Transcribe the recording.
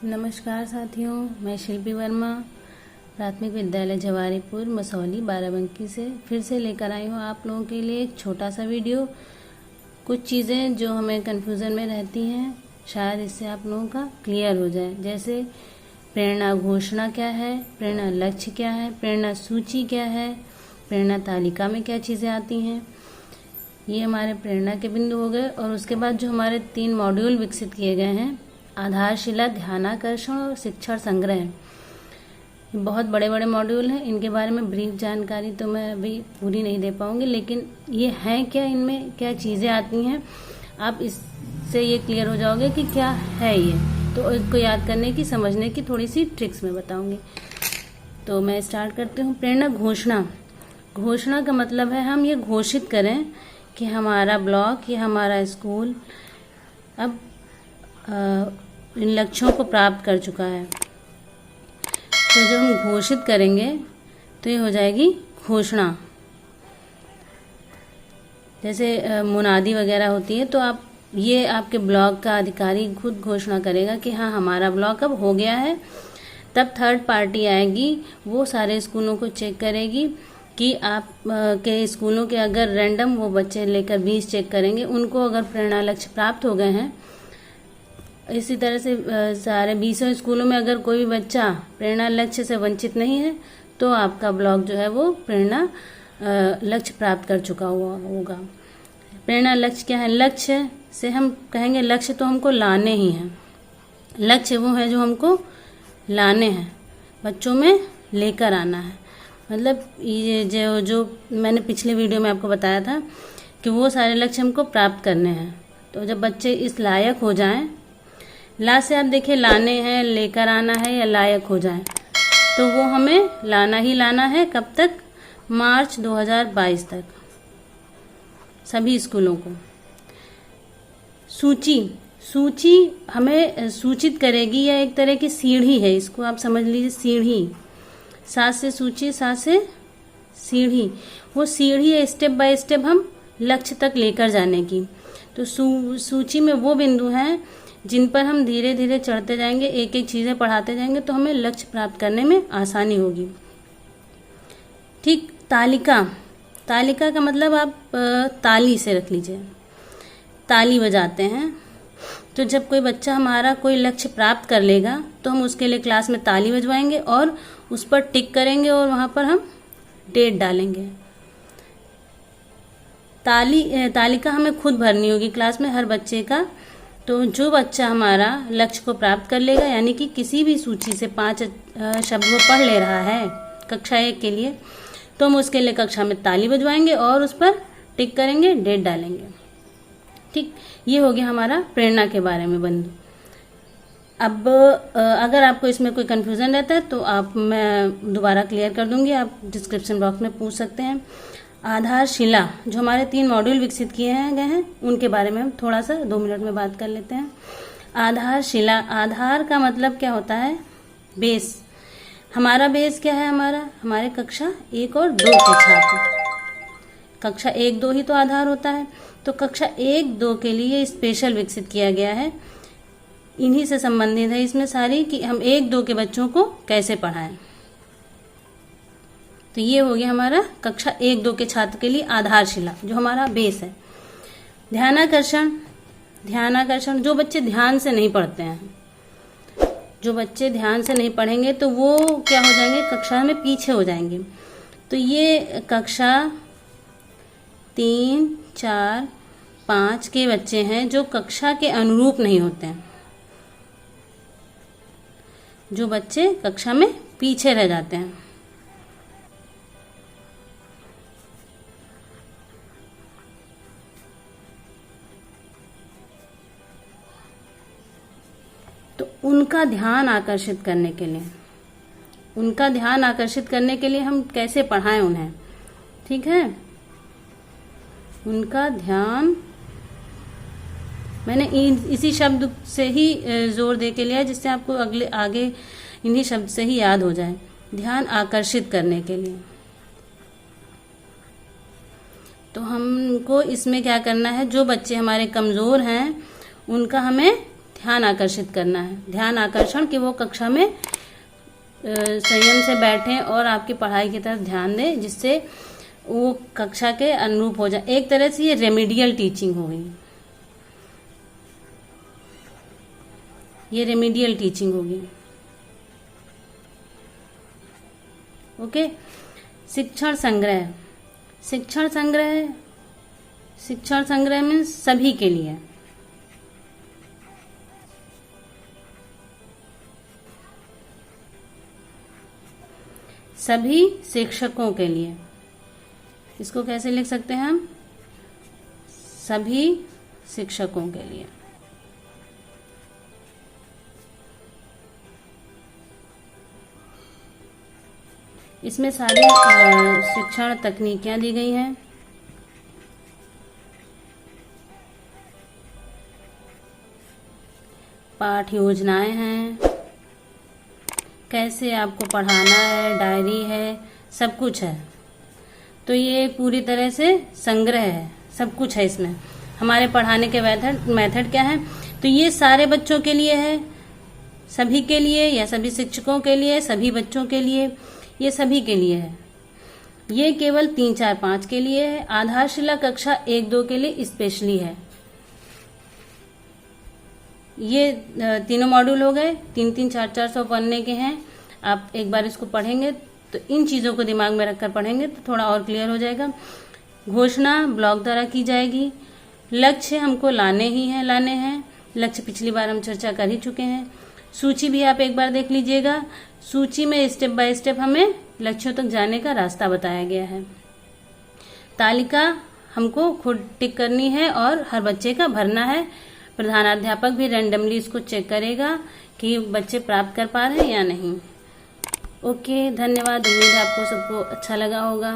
नमस्कार साथियों, मैं शिल्पी वर्मा प्राथमिक विद्यालय जवारीपुर मसौली बाराबंकी से फिर से लेकर आई हूँ आप लोगों के लिए एक छोटा सा वीडियो। कुछ चीज़ें जो हमें कन्फ्यूज़न में रहती हैं, शायद इससे आप लोगों का क्लियर हो जाए। जैसे प्रेरणा घोषणा क्या है, प्रेरणा लक्ष्य क्या है, प्रेरणा सूची क्या है, प्रेरणा तालिका में क्या चीज़ें आती हैं। ये हमारे प्रेरणा के बिंदु हो गए। और उसके बाद जो हमारे 3 मॉड्यूल विकसित किए गए हैं, आधारशिला, ध्यानाकर्षण और शिक्षण संग्रह, बहुत बड़े बड़े मॉड्यूल हैं। इनके बारे में ब्रीफ जानकारी तो मैं अभी पूरी नहीं दे पाऊंगी, लेकिन ये हैं क्या, इनमें क्या चीज़ें आती हैं, आप इससे ये क्लियर हो जाओगे कि क्या है ये। तो इसको याद करने की, समझने की थोड़ी सी ट्रिक्स मैं बताऊंगी। तो मैं स्टार्ट करती हूँ। प्रेरणा घोषणा। घोषणा का मतलब है हम ये घोषित करें कि हमारा ब्लॉक या हमारा स्कूल अब इन लक्ष्यों को प्राप्त कर चुका है। तो जब हम घोषित करेंगे तो ये हो जाएगी घोषणा। जैसे मुनादी वगैरह होती है, तो आप ये आपके ब्लॉक का अधिकारी खुद घोषणा करेगा कि हाँ, हमारा ब्लॉक अब हो गया है। तब थर्ड पार्टी आएगी, वो सारे स्कूलों को चेक करेगी कि आप के स्कूलों के अगर रैंडम वो बच्चे लेकर 20 चेक करेंगे, उनको अगर प्रेरणा लक्ष्य प्राप्त हो गए हैं। इसी तरह से सारे 20 स्कूलों में अगर कोई भी बच्चा प्रेरणा लक्ष्य से वंचित नहीं है, तो आपका ब्लॉक जो है वो प्रेरणा लक्ष्य प्राप्त कर चुका हुआ होगा। प्रेरणा लक्ष्य क्या है? लक्ष्य से हम कहेंगे लक्ष्य तो हमको लाने ही हैं। लक्ष्य वो है जो हमको लाने हैं, बच्चों में लेकर आना है। मतलब ये जो मैंने पिछले वीडियो में आपको बताया था कि वो सारे लक्ष्य हमको प्राप्त करने हैं। तो जब बच्चे इस लायक हो जाएं, ला से आप देखिए लाने हैं, लेकर आना है या लायक हो जाए, तो वो हमें लाना ही लाना है। कब तक? मार्च 2022 तक सभी स्कूलों को। सूची हमें सूचित करेगी, या एक तरह की सीढ़ी है, इसको आप समझ लीजिए सीढ़ी। 7 से सूची, 7 से सीढ़ी। वो सीढ़ी है स्टेप बाय स्टेप हम लक्ष्य तक लेकर जाने की। तो सूची में वो बिंदु हैं जिन पर हम धीरे धीरे चढ़ते जाएंगे, एक एक चीज़ें पढ़ाते जाएंगे, तो हमें लक्ष्य प्राप्त करने में आसानी होगी। ठीक। तालिका का मतलब आप ताली से रख लीजिए, ताली बजाते हैं। तो जब कोई बच्चा हमारा कोई लक्ष्य प्राप्त कर लेगा, तो हम उसके लिए क्लास में ताली बजवाएंगे और उस पर टिक करेंगे और वहाँ पर हम डेट डालेंगे। तालिका हमें खुद भरनी होगी क्लास में हर बच्चे का। तो जो बच्चा हमारा लक्ष्य को प्राप्त कर लेगा, यानी कि किसी भी सूची से 5 शब्द वो पढ़ ले रहा है कक्षा 1 के लिए, तो हम उसके लिए कक्षा में ताली बजवाएंगे और उस पर टिक करेंगे, डेट डालेंगे। ठीक, ये हो गया हमारा प्रेरणा के बारे में बंधु। अब अगर आपको इसमें कोई कन्फ्यूज़न रहता है तो मैं दोबारा क्लियर कर दूंगी, आप डिस्क्रिप्शन बॉक्स में पूछ सकते हैं। आधारशिला, जो हमारे 3 मॉड्यूल विकसित किए गए हैं, उनके बारे में हम थोड़ा सा 2 मिनट में बात कर लेते हैं। आधारशिला, आधार का मतलब क्या होता है? बेस। हमारा बेस क्या है? हमारे कक्षा 1 और 2 के छात्र। कक्षा 1, 2 ही तो आधार होता है। तो कक्षा 1, 2 के लिए स्पेशल विकसित किया गया है, इन्हीं से संबंधित है इसमें सारी, कि हम 1, 2 के बच्चों को कैसे पढ़ाएं। तो ये हो गया हमारा कक्षा 1, 2 के छात्र के लिए आधारशिला, जो हमारा बेस है। ध्यानाकर्षण, जो बच्चे ध्यान से नहीं पढ़ते हैं, जो बच्चे ध्यान से नहीं पढ़ेंगे तो वो क्या हो जाएंगे? कक्षा में पीछे हो जाएंगे। तो ये कक्षा 3, 4, 5 के बच्चे हैं जो कक्षा के अनुरूप नहीं होते हैं, जो बच्चे कक्षा में पीछे रह जाते हैं। तो उनका ध्यान आकर्षित करने के लिए हम कैसे पढ़ाएं उन्हें? ठीक है, उनका ध्यान मैंने इसी शब्द से ही जोर दे के लिया, जिससे आपको आगे इन्हीं शब्द से ही याद हो जाए। ध्यान आकर्षित करने के लिए तो हमको इसमें क्या करना है? जो बच्चे हमारे कमजोर हैं, उनका हमें ध्यान आकर्षित करना है, ध्यान आकर्षण, कि वो कक्षा में संयम से बैठें और आपकी पढ़ाई की तरफ ध्यान दें, जिससे वो कक्षा के अनुरूप हो जाए। एक तरह से ये रेमेडियल टीचिंग हो गई, ये रेमेडियल टीचिंग होगी। ओके। शिक्षण संग्रह, शिक्षण संग्रह, शिक्षण संग्रह मीन्स सभी के लिए, सभी शिक्षकों के लिए। इसको कैसे लिख सकते हैं हम? सभी शिक्षकों के लिए। इसमें सारी शिक्षण तकनीकियां दी गई हैं। पाठ योजनाएं हैं, कैसे आपको पढ़ाना है, डायरी है, सब कुछ है। तो ये पूरी तरह से संग्रह है, सब कुछ है इसमें। हमारे पढ़ाने के मेथड क्या है? तो ये सारे बच्चों के लिए है, सभी के लिए, या सभी शिक्षकों के लिए, सभी बच्चों के लिए, ये सभी के लिए है। ये केवल 3, 4, 5 के लिए है। आधारशिला कक्षा 1, 2 के लिए स्पेशली है। ये तीनों मॉड्यूल हो गए, 3-3, 4-400 पढ़ने के हैं। आप एक बार इसको पढ़ेंगे तो इन चीजों को दिमाग में रखकर पढ़ेंगे तो थोड़ा और क्लियर हो जाएगा। घोषणा ब्लॉक द्वारा की जाएगी। लक्ष्य हमको लाने हैं। लक्ष्य पिछली बार हम चर्चा कर ही चुके हैं। सूची भी आप एक बार देख लीजिएगा। सूची में स्टेप बाय स्टेप हमें लक्ष्यों तक जाने का रास्ता बताया गया है। तालिका हमको खुद टिक करनी है और हर बच्चे का भरना है। प्रधानाध्यापक भी रैंडमली इसको चेक करेगा कि बच्चे प्राप्त कर पा रहे हैं या नहीं। ओके, धन्यवाद। उम्मीद है आपको सबको अच्छा लगा होगा।